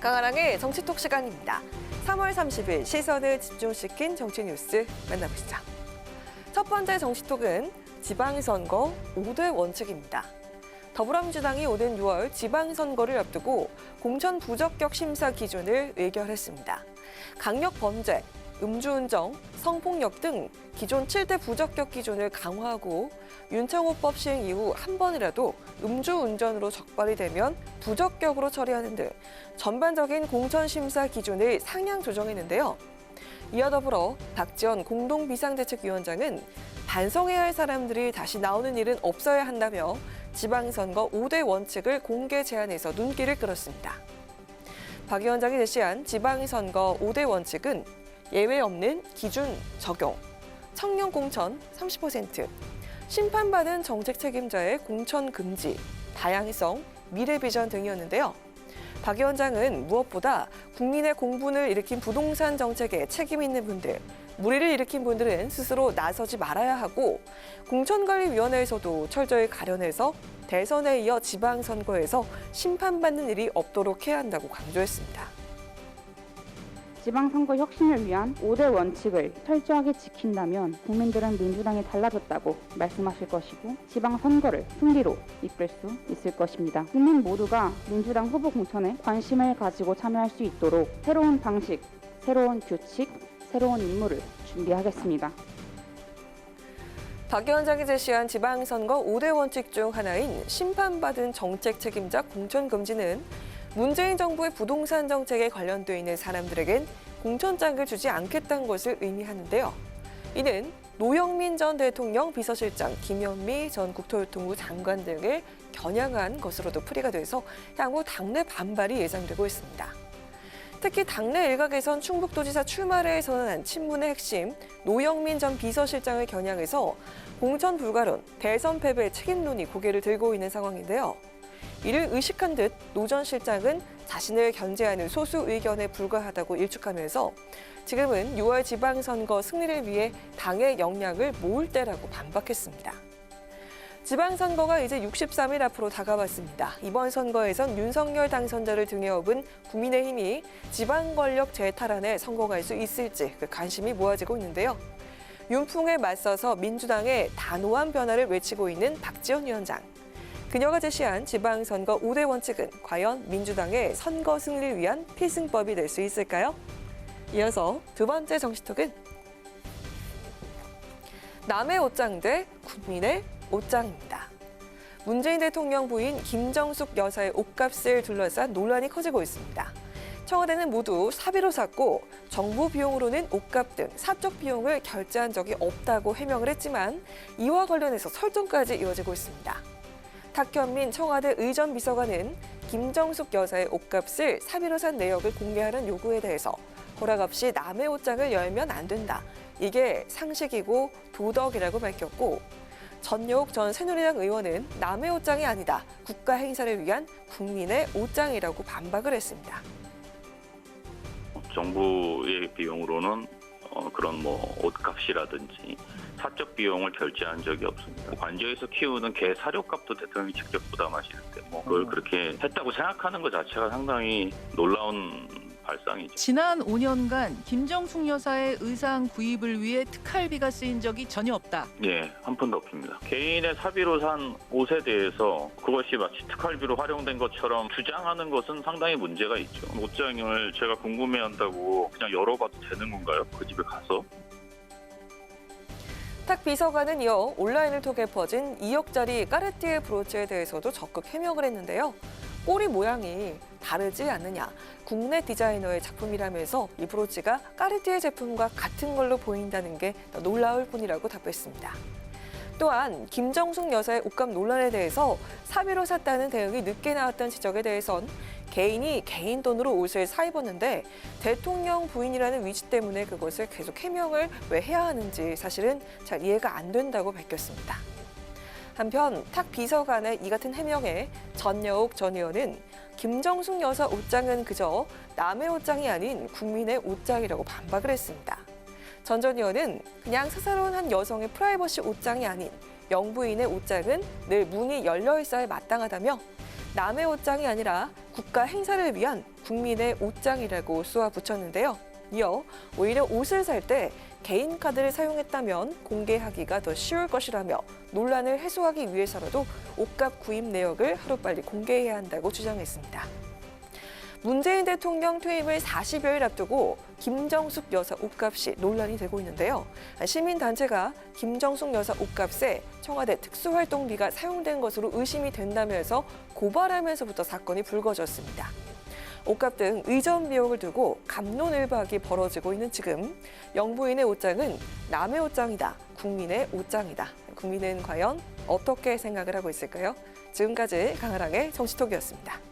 강아랑의 정치톡 시간입니다. 3월 30일 시선을 집중시킨 정치 뉴스 만나보시죠. 첫 번째 정치톡은 지방선거 5대 원칙입니다. 더불어민주당이 오는 6월 지방선거를 앞두고 공천 부적격 심사 기준을 의결했습니다. 강력 범죄, 음주운전, 성폭력 등 기존 7대 부적격 기준을 강화하고 윤창호법 시행 이후 한 번이라도 음주운전으로 적발이 되면 부적격으로 처리하는 등 전반적인 공천심사 기준을 상향 조정했는데요. 이와 더불어 박지원 공동비상대책위원장은 반성해야 할 사람들이 다시 나오는 일은 없어야 한다며 지방선거 5대 원칙을 공개 제안해서 눈길을 끌었습니다. 박 위원장이 제시한 지방선거 5대 원칙은 예외 없는 기준 적용, 청년 공천 30%, 심판받은 정책 책임자의 공천 금지, 다양성, 미래 비전 등이었는데요. 박 위원장은 무엇보다 국민의 공분을 일으킨 부동산 정책에 책임 있는 분들, 무리를 일으킨 분들은 스스로 나서지 말아야 하고 공천관리위원회에서도 철저히 가려내서 대선에 이어 지방선거에서 심판받는 일이 없도록 해야 한다고 강조했습니다. 지방선거 혁신을 위한 5대 원칙을 철저하게 지킨다면 국민들은 민주당이 달라졌다고 말씀하실 것이고 지방선거를 승리로 이끌 수 있을 것입니다. 국민 모두가 민주당 후보 공천에 관심을 가지고 참여할 수 있도록 새로운 방식, 새로운 규칙, 새로운 임무를 준비하겠습니다. 박 위원장이 제시한 지방선거 5대 원칙 중 하나인 심판받은 정책 책임자 공천 금지는 문재인 정부의 부동산 정책에 관련돼 있는 사람들에겐 공천장을 주지 않겠다는 것을 의미하는데요. 이는 노영민 전 대통령 비서실장, 김현미 전 국토교통부 장관 등을 겨냥한 것으로도 풀이가 돼서 향후 당내 반발이 예상되고 있습니다. 특히 당내 일각에선 충북도지사 출마를 선언한 친문의 핵심 노영민 전 비서실장을 겨냥해서 공천 불가론, 대선 패배 책임론이 고개를 들고 있는 상황인데요. 이를 의식한 듯 노 전 실장은 자신을 견제하는 소수 의견에 불과하다고 일축하면서 지금은 6월 지방선거 승리를 위해 당의 역량을 모을 때라고 반박했습니다. 지방선거가 이제 63일 앞으로 다가왔습니다. 이번 선거에선 윤석열 당선자를 등에 업은 국민의힘이 지방권력 재탈환에 성공할 수 있을지 관심이 모아지고 있는데요. 윤풍에 맞서서 민주당의 단호한 변화를 외치고 있는 박지원 위원장. 그녀가 제시한 지방선거 5대 원칙은 과연 민주당의 선거 승리를 위한 필승법이 될 수 있을까요? 이어서 두 번째 정치톡은 남의 옷장 대 국민의 옷장입니다. 문재인 대통령 부인 김정숙 여사의 옷값을 둘러싼 논란이 커지고 있습니다. 청와대는 모두 사비로 샀고 정부 비용으로는 옷값 등 사적 비용을 결제한 적이 없다고 해명을 했지만 이와 관련해서 설전까지 이어지고 있습니다. 탁현민 청와대 의전 비서관은 김정숙 여사의 옷값을 사비로 산 내역을 공개하는 요구에 대해서 허락 없이 남의 옷장을 열면 안 된다. 이게 상식이고 도덕이라고 밝혔고 전여옥 전 새누리당 의원은 남의 옷장이 아니다. 국가 행사를 위한 국민의 옷장이라고 반박을 했습니다. 정부의 비용으로는 그런 옷값이라든지 사적 비용을 결제한 적이 없습니다. 관저에서 키우는 개 사료값도 대통령이 직접 부담하시는데 그걸 그렇게 했다고 생각하는 것 자체가 상당히 놀라운 발상이죠. 지난 5년간 김정숙 여사의 의상 구입을 위해 특할비가 쓰인 적이 전혀 없다. 예, 한 푼도 없습니다. 개인의 사비로 산 옷에 대해서 그것이 마치 특할비로 활용된 것처럼 주장하는 것은 상당히 문제가 있죠. 옷장을 제가 궁금해한다고 그냥 열어봐도 되는 건가요? 그 집에 가서? 탁 비서관은 이어 온라인을 통해 퍼진 2억짜리 까르띠에 브로치에 대해서도 적극 해명을 했는데요. 꼬리 모양이 다르지 않느냐, 국내 디자이너의 작품이라면서 이 브로치가 까르띠에 제품과 같은 걸로 보인다는 게 놀라울 뿐이라고 답했습니다. 또한 김정숙 여사의 옷값 논란에 대해서 사비로 샀다는 대응이 늦게 나왔다는 지적에 대해선 개인이 개인 돈으로 옷을 사 입었는데 대통령 부인이라는 위치 때문에 그것을 계속 해명을 왜 해야 하는지 사실은 잘 이해가 안 된다고 밝혔습니다. 한편 탁 비서관의 이 같은 해명에 전여옥 전 의원은 김정숙 여사 옷장은 그저 남의 옷장이 아닌 국민의 옷장이라고 반박을 했습니다. 전 전 의원은 그냥 사사로운 한 여성의 프라이버시 옷장이 아닌 영부인의 옷장은 늘 문이 열려 있어야 마땅하다며 남의 옷장이 아니라 국가 행사를 위한 국민의 옷장이라고 쏘아 붙였는데요. 이어 오히려 옷을 살 때 개인 카드를 사용했다면 공개하기가 더 쉬울 것이라며 논란을 해소하기 위해서라도 옷값 구입 내역을 하루빨리 공개해야 한다고 주장했습니다. 문재인 대통령 퇴임을 40여일 앞두고 김정숙 여사 옷값이 논란이 되고 있는데요. 시민단체가 김정숙 여사 옷값에 청와대 특수활동비가 사용된 것으로 의심이 된다면서 고발하면서부터 사건이 불거졌습니다. 옷값 등 의전 비용을 두고 갑론을박이 벌어지고 있는 지금 영부인의 옷장은 남의 옷장이다, 국민의 옷장이다. 국민은 과연 어떻게 생각을 하고 있을까요? 지금까지 강아랑의 정치톡이었습니다.